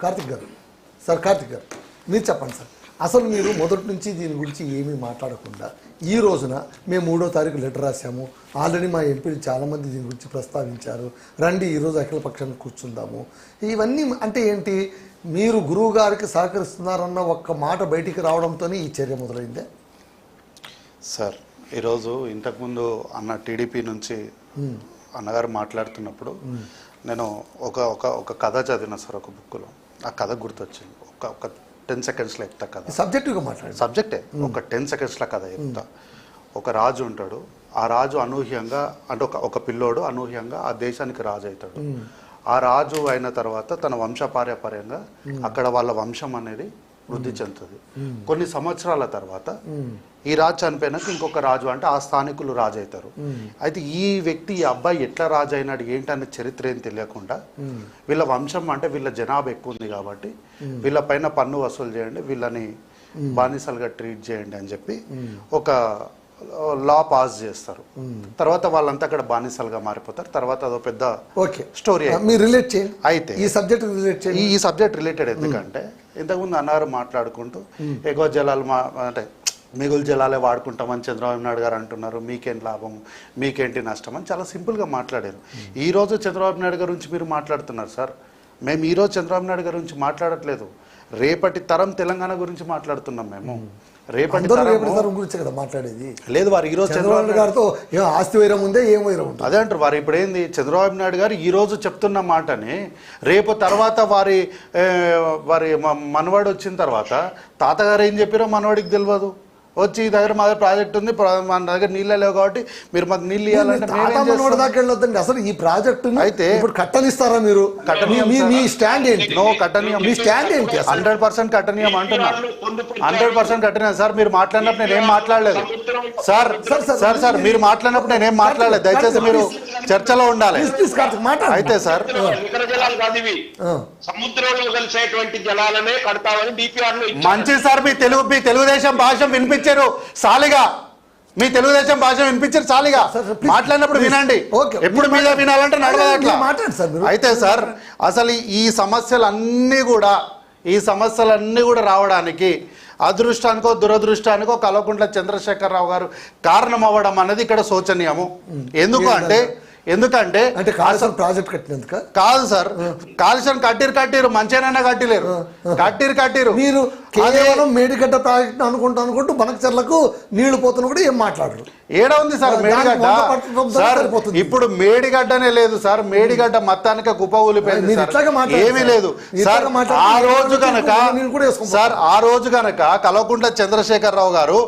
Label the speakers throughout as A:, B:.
A: కార్తిక్ గారు మీరు చెప్పండి సార్, అసలు మీరు మొదటి నుంచి దీని గురించి ఏమీ మాట్లాడకుండా ఈ రోజున మేము 3వ తారీఖు లెటర్ రాసాము, ఆల్రెడీ మా ఎంపీలు చాలామంది దీని గురించి ప్రస్తావించారు, రండి ఈరోజు అఖిలపక్షాన్ని కూర్చుందాము, ఇవన్నీ అంటే ఏంటి? మీరు గురువు గారికి సహకరిస్తున్నారన్న ఒక్క మాట బయటికి రావడంతోనే ఈ చర్య మొదలైందే
B: సార్. ఈరోజు ఇంతకుముందు అన్న టీడీపీ నుంచి అన్నగారు మాట్లాడుతున్నప్పుడు నేను ఒక కథ చదివిన సార్, ఒక బుక్లో. ఆ కథ గుర్తొచ్చింది. ఒక 10 సెకండ్స్లో చెప్తా కథ.
A: సబ్జెక్టుగా మాట్లాడు.
B: సబ్జెక్టే ఒక 10 సెకండ్స్లో కథ చెప్తా. ఒక రాజు ఉంటాడు. ఆ రాజు అనూహ్యంగా అంటే ఒక పిల్లోడు అనూహ్యంగా ఆ దేశానికి రాజు అవుతాడు. ఆ రాజు అయిన తర్వాత తన వంశపార్యపర్యంగా అక్కడ వాళ్ళ వంశం అనేది వృద్ధి చెందుతుంది. కొన్ని సంవత్సరాల తర్వాత ఈ రాజు చనిపోయినాక ఇంకొక రాజు అంటే ఆ స్థానికులు రాజు అవుతారు. అయితే ఈ వ్యక్తి ఈ అబ్బాయి ఎట్లా రాజు అయినాడు ఏంటనే చరిత్ర ఏం తెలియకుండా వీళ్ళ వంశం అంటే వీళ్ళ జనాభా ఎక్కువ ఉంది కాబట్టి వీళ్ళ పైన పన్ను వసూలు చేయండి, వీళ్ళని బానిసలుగా ట్రీట్ చేయండి అని చెప్పి ఒక లా పాస్ చేస్తారు. తర్వాత వాళ్ళంతా అక్కడ బానిసలుగా మారిపోతారు. తర్వాత అదో పెద్ద స్టోరీ అయితే ఈ సబ్జెక్ట్ రిలేటెడ్. ఎందుకంటే ఇంతకుముందు అన్నారు మాట్లాడుకుంటూ ఎగువ జలాలు అంటే మిగులు జలాలే వాడుకుంటామని చంద్రబాబు నాయుడు గారు అంటున్నారు, మీకేంటి లాభం, మీకేంటి నష్టం అని చాలా సింపుల్గా మాట్లాడారు. ఈరోజు చంద్రబాబు నాయుడు గారి గురించి మీరు మాట్లాడుతున్నారు సార్. మేము ఈరోజు చంద్రబాబు నాయుడు గారి గురించి మాట్లాడట్లేదు, రేపటి తరం తెలంగాణ గురించి మాట్లాడుతున్నాం. మేము రేపటి తరం
A: గురించి కదా మాట్లాడేది.
B: లేదు వారు ఈరోజు చంద్రబాబు
A: గారితో ఆస్తి వైరం ఉందే, ఏం వైరం ఉంటుంది
B: అదే అంటారు వారు. ఇప్పుడు ఏంది చంద్రబాబు నాయుడు గారు ఈ రోజు చెప్తున్న మాటని రేపు తర్వాత వారి మనవాడు వచ్చిన తర్వాత తాతగారు ఏం చెప్పారో మనవాడికి తెలియదు. వచ్చి ఈ దగ్గర మా దగ్గర ప్రాజెక్ట్ ఉంది, మన దగ్గర నీళ్ళే లేవు కాబట్టి మీరు మాకు నీళ్ళు ఇవ్వాలంటే
A: దాకా వెళ్ళొద్దండి. అసలు ఈ ప్రాజెక్టు అయితే ఇప్పుడు కట్టనిస్తారా మీరు? మీ స్టాండ్ ఏంటి?
B: నో కట్టనీయం.
A: మీ స్టాండ్ ఏంటి?
B: 100% కట్టనీయం అంటున్నారు. 100% కట్టనీయం సార్. మీరు మాట్లాడినప్పుడు నేనేం మాట్లాడలేదు సార్. సార్ సార్ మీరు మాట్లాడినప్పుడు నేనేం మాట్లాడలేదు. దయచేసి మీరు చర్చలో ఉండాలి. అయితే సార్
C: సముద్రంలో కలిసేటువంటి జలాలనే కడతామని డిపిఆర్ లో
B: మంచి సార్. మీ తెలుగుదేశం భాష వినిపించారు సాలిగా, మీ తెలుగుదేశం భాష వినిపించారు సాలిగా. మాట్లాడినప్పుడు వినండి, ఎప్పుడు మీద వినాలంటే నడవదట్లా. అయితే సార్ అసలు ఈ సమస్యలన్నీ కూడా రావడానికి అదృష్టానికో దురదృష్టానికో కల్వకుంట్ల చంద్రశేఖరరావు గారు కారణం అవ్వడం అనేది ఇక్కడ శోచనీయము. ఎందుకంటే
A: కాళేశ్వరం ప్రాజెక్ట్ కట్టినందుక
B: కాదు సార్. కాళేశ్వరం కట్టిరు మంచిగానైనా కట్టిరు.
A: మీరు కేవలం మేడిగడ్డ ప్రాజెక్ట్ అనుకుంటూ బనకచెర్లకు నీళ్లు పోతున్నా కూడా ఏం మాట్లాడరు.
B: ఏడ ఉంది సార్ మేడిగడ్డ? సార్ ఇప్పుడు మేడిగడ్డనే లేదు సార్. మేడిగడ్డ మొత్తానికి కుప్పకూలిపోయింది. ఏమీ లేదు సార్. ఆ రోజు గనక కల్వకుంట్ల చంద్రశేఖరరావు గారు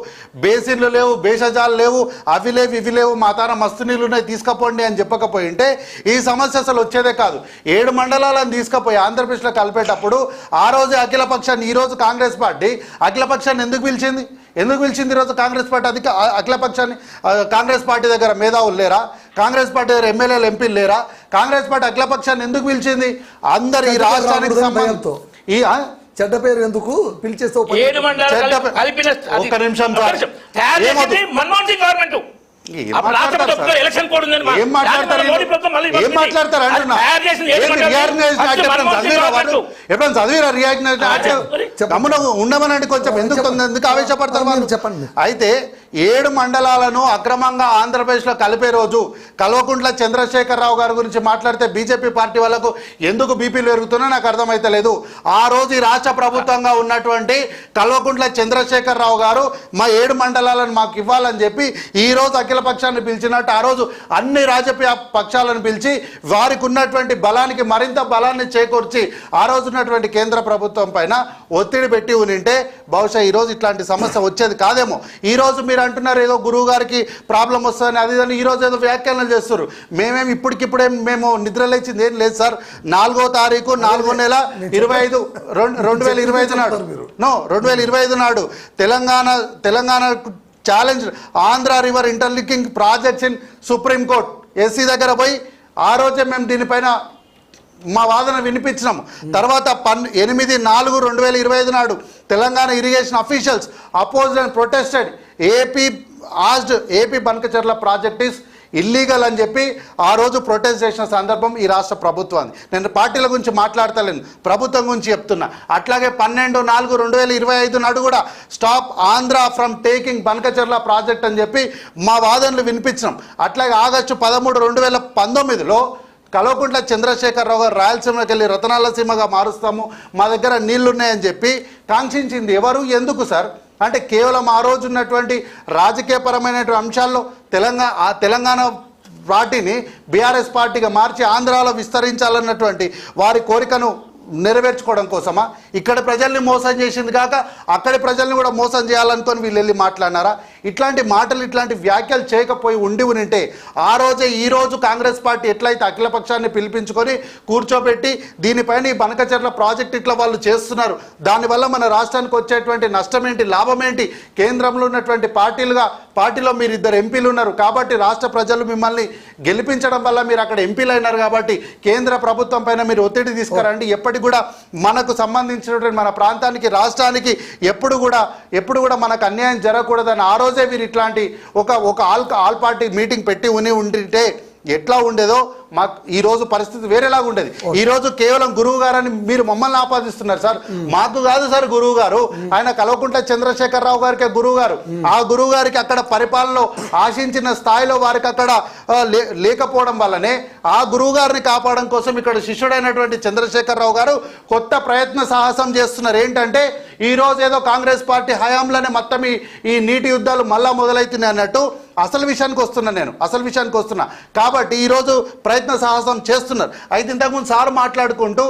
B: బేసిన్లు లేవు, బేషజాలు లేవు, అవి లేవు ఇవి లేవు, మా తాన మస్తు నీళ్లు ఉన్నాయి తీసుకపోండి అని చెప్పకపోయింటే ఈ సమస్య అసలు వచ్చేదే కాదు. 7 మండలాలను తీసుకుపోయి ఆంధ్రప్రదేశ్లో కలిపేటప్పుడు ఆ రోజు అఖిలపక్షాన్ని, ఈ రోజు కాంగ్రెస్ పార్టీ అఖిలపక్షాన్ని ఎందుకు పిలిచింది? ఈరోజు కాంగ్రెస్ పార్టీ అఖిలపక్షాన్ని? కాంగ్రెస్ పార్టీ దగ్గర మేధావులు లేరా? కాంగ్రెస్ పార్టీ దగ్గర ఎమ్మెల్యేలు ఎంపీలు లేరా? కాంగ్రెస్ పార్టీ అఖిలపక్షాన్ని ఎందుకు పిలిచింది? అందరు ఈ రాష్ట్రానికి సంబంధంతో ఈ
A: చెడ్డ పేరు ఎందుకు పిలిచేస్తే
B: ఒక్క నిమిషం సార్. ఏం మాట్లాడతారు ఉండమనండి కొంచెం. ఎందుకు ఆవేశపడతారు వాళ్ళు? చెప్పండి. అయితే 7 మండలాలను అక్రమంగా ఆంధ్రప్రదేశ్లో కలిపే రోజు కల్వకుంట్ల చంద్రశేఖరరావు గారి గురించి మాట్లాడితే బీజేపీ పార్టీ వాళ్ళకు ఎందుకు బీపీలు పెరుగుతున్నా నాకు అర్థమైతే లేదు. ఆ రోజు ఈ రాష్ట్ర ప్రభుత్వంగా ఉన్నటువంటి కల్వకుంట్ల చంద్రశేఖరరావు గారు మా 7 మండలాలను మాకు ఇవ్వాలని చెప్పి ఈ రోజు అఖిల పక్షాన్ని పిలిచినట్టు ఆ రోజు అన్ని రాజకీయ పక్షాలను పిలిచి వారికి ఉన్నటువంటి బలానికి మరింత బలాన్ని చేకూర్చి ఆ రోజు ఉన్నటువంటి కేంద్ర ప్రభుత్వం పైన ఒత్తిడి పెట్టి ఉంటే బహుశా ఈరోజు ఇట్లాంటి సమస్య వచ్చేది కాదేమో. ఈరోజు మీరు అంటున్నారు ఏదో గురువు గారికి ప్రాబ్లం వస్తుందని, అది అని ఈరోజు ఏదో వ్యాఖ్యానాలు చేస్తారు. మేమేమి ఇప్పటికిప్పుడే మేము నిద్రలేచింది ఏం లేదు సార్. 4వ తారీఖు 4వ నెల 25 2025 నాడు 2025 నాడు Telangana challenge Andhra river interlinking projects in supreme court SC దగ్గర పోయి ఆ రోజే మేము దీనిపైన మా వాదన వినిపించినాము. తర్వాత 8/4/2025 నాడు Telangana irrigation officials opposed and protested. AP Banakacherla project is illegal అని చెప్పి ఆ రోజు ప్రొటెస్ట్ చేసిన సందర్భం ఈ రాష్ట్ర ప్రభుత్వాన్ని. నేను పార్టీల గురించి మాట్లాడతలేను, ప్రభుత్వం గురించి చెప్తున్నా. అట్లాగే 12/4/2025 నాడు కూడా stop Andhra from taking Banakacherla project అని చెప్పి మా వాదనలు వినిపించినాం. అట్లాగే ఆగస్టు 13/2019లో కల్వకుంట్ల చంద్రశేఖరరావు గారు రాయలసీమకి వెళ్ళి రతనాల సీమగా మారుస్తాము, మా దగ్గర నీళ్లున్నాయని చెప్పి కాంక్షించింది ఎవరు, ఎందుకు సార్? అంటే కేవలం ఆ రోజు ఉన్నటువంటి రాజకీయపరమైనటువంటి అంశాల్లో తెలంగాణ పార్టీని బీఆర్ఎస్ పార్టీగా మార్చి ఆంధ్రాలో విస్తరించాలన్నటువంటి వారి కోరికను నెరవేర్చుకోవడం కోసమా? ఇక్కడ ప్రజల్ని మోసం చేసింది కాక అక్కడి ప్రజల్ని కూడా మోసం చేయాలనుకొని వీళ్ళు వెళ్ళి మాట్లాడినారా? ఇట్లాంటి మాటలు, ఇట్లాంటి వ్యాఖ్యలు చేయకపోయి ఉంటే ఆ రోజే ఈ రోజు కాంగ్రెస్ పార్టీ ఎట్లయితే అఖిలపక్షాన్ని పిలిపించుకొని కూర్చోబెట్టి దీనిపైన ఈ బనకచెర్ల ప్రాజెక్ట్ ఇట్లా వాళ్ళు చేస్తున్నారు, దానివల్ల మన రాష్ట్రానికి వచ్చేటువంటి నష్టం ఏంటి, లాభం ఏంటి? కేంద్రంలో ఉన్నటువంటి పార్టీలో మీరు 2 ఎంపీలు ఉన్నారు కాబట్టి రాష్ట్ర ప్రజలు మిమ్మల్ని గెలిపించడం వల్ల మీరు అక్కడ ఎంపీలు అయినారు కాబట్టి కేంద్ర ప్రభుత్వం పైన మీరు ఒత్తిడి తీసుకురండి. ఎప్పటికి కూడా మనకు సంబంధించినటువంటి మన ప్రాంతానికి, రాష్ట్రానికి ఎప్పుడు కూడా మనకు అన్యాయం జరగకూడదని ఆ రోజే వీరు ఇట్లాంటి ఒక ఆల్ పార్టీ మీటింగ్ పెట్టి ఉంటే ఎట్లా ఉండేదో మాకు ఈ రోజు పరిస్థితి వేరేలాగా ఉండేది. ఈ రోజు కేవలం గురువు గారని మీరు మమ్మల్ని ఆపాదిస్తున్నారు సార్. మాకు కాదు సార్ గురువు గారు, ఆయన కల్వకుంట్ల చంద్రశేఖరరావు గారికి గురువు గారు. ఆ గురువు గారికి అక్కడ పరిపాలనలో ఆశించిన స్థాయిలో వారికి అక్కడ లేకపోవడం వల్లనే ఆ గురువు గారిని కాపాడడం కోసం ఇక్కడ శిష్యుడైనటువంటి చంద్రశేఖరరావు గారు కొత్త ప్రయత్న సాహసం చేస్తున్నారు. ఏంటంటే ఈ రోజు ఏదో కాంగ్రెస్ పార్టీ హయాంలోనే మొత్తం ఈ నీటి యుద్ధాలు మళ్ళా మొదలవుతున్నాయి అన్నట్టు అసలు విషయానికి వస్తున్నా కాబట్టి ఈరోజు ప్రయత్న సాహసం చేస్తున్నారు. అయితే ఇంతకుముందు సార్ మాట్లాడుకుంటూ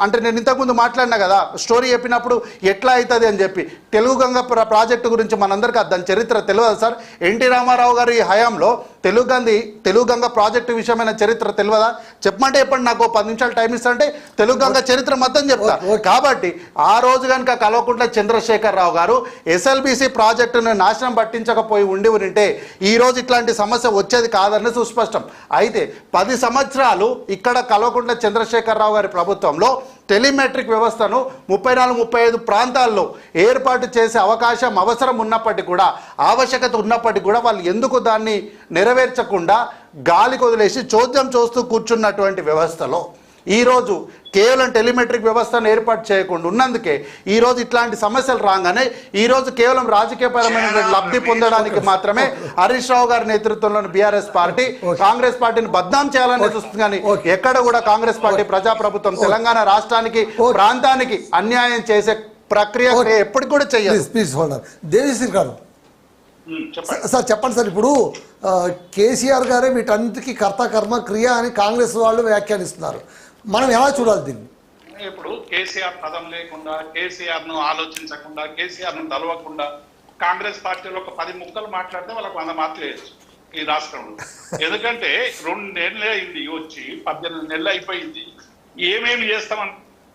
B: అంటే నేను ఇంతకుముందు మాట్లాడినా కదా, స్టోరీ చెప్పినప్పుడు ఎట్లా అవుతుంది అని చెప్పి తెలుగు గంగ ప్రాజెక్టు గురించి మనందరికీ దాని చరిత్ర తెలియదు సార్. ఎన్టీ రామారావు గారు ఈ హయాంలో తెలుగు గంగ ప్రాజెక్టు విషయమైన చరిత్ర తెలియదా? చెప్పమంటే చెప్పండి, నాకు 10 నిమిషాలు టైం ఇస్తాంటే తెలుగు గంగ చరిత్ర మొత్తం చెప్తా. కాబట్టి ఆ రోజు కనుక కల్వకుంట్ల చంద్రశేఖరరావు గారు ఎస్ఎల్బిసి ప్రాజెక్టును నాశనం పట్టించకపోయి ఉంటే ఈ రోజు ఇట్లాంటి సమస్య వచ్చేది కాదని సుస్పష్టం. అయితే 10 సంవత్సరాలు ఇక్కడ కల్వకుంట్ల చంద్రశేఖరరావు గారి ప్రభుత్వంలో టెలిమెట్రిక్ వ్యవస్థను 34-35 ప్రాంతాల్లో ఏర్పాటు చేసే అవసరం ఉన్నప్పటికీ కూడా, ఆవశ్యకత ఉన్నప్పటికీ కూడా వాళ్ళు ఎందుకు దాన్ని నెరవేర్చకుండా గాలి కొదిలేసి చోద్యం చూస్తూ కూర్చున్నటువంటి వ్యవస్థలో ఈరోజు కేవలం టెలిమెట్రిక్ వ్యవస్థను ఏర్పాటు చేయకుండా ఉన్నందుకే ఈరోజు ఇట్లాంటి సమస్యలు రాగానే ఈరోజు కేవలం రాజకీయపరమైన లబ్ధి పొందడానికి మాత్రమే హరీష్ రావు గారి నేతృత్వంలోని బీఆర్ఎస్ పార్టీ కాంగ్రెస్ పార్టీని బద్నాం చేయాలని చూస్తుంది. కానీ ఎక్కడ కూడా కాంగ్రెస్ పార్టీ ప్రజాప్రభుత్వం తెలంగాణ రాష్ట్రానికి, ప్రాంతానికి అన్యాయం చేసే ప్రక్రియ ఎప్పటికి కూడా చేయదు.
A: దేవిశ్రీ గారు సార్ చెప్పండి సార్. ఇప్పుడు కేసీఆర్ గారే వీటన్నిటికీ కర్మ క్రియ అని కాంగ్రెస్ వాళ్ళు వ్యాఖ్యానిస్తున్నారు. మనం ఎలా చూడాలి దీన్ని?
D: ఇప్పుడు కేసీఆర్ పదం లేకుండా, కేసీఆర్ ను ఆలోచించకుండా, కేసీఆర్ ను తలవకుండా కాంగ్రెస్ పార్టీలో ఒక 10 ముక్కలు మాట్లాడితే వాళ్ళకు 100 మార్కులు వేయచ్చు ఈ రాష్ట్రంలో. ఎందుకంటే 2 నెలలు అయింది వచ్చి, 18 నెలలు అయిపోయింది. ఏమేమి చేస్తామని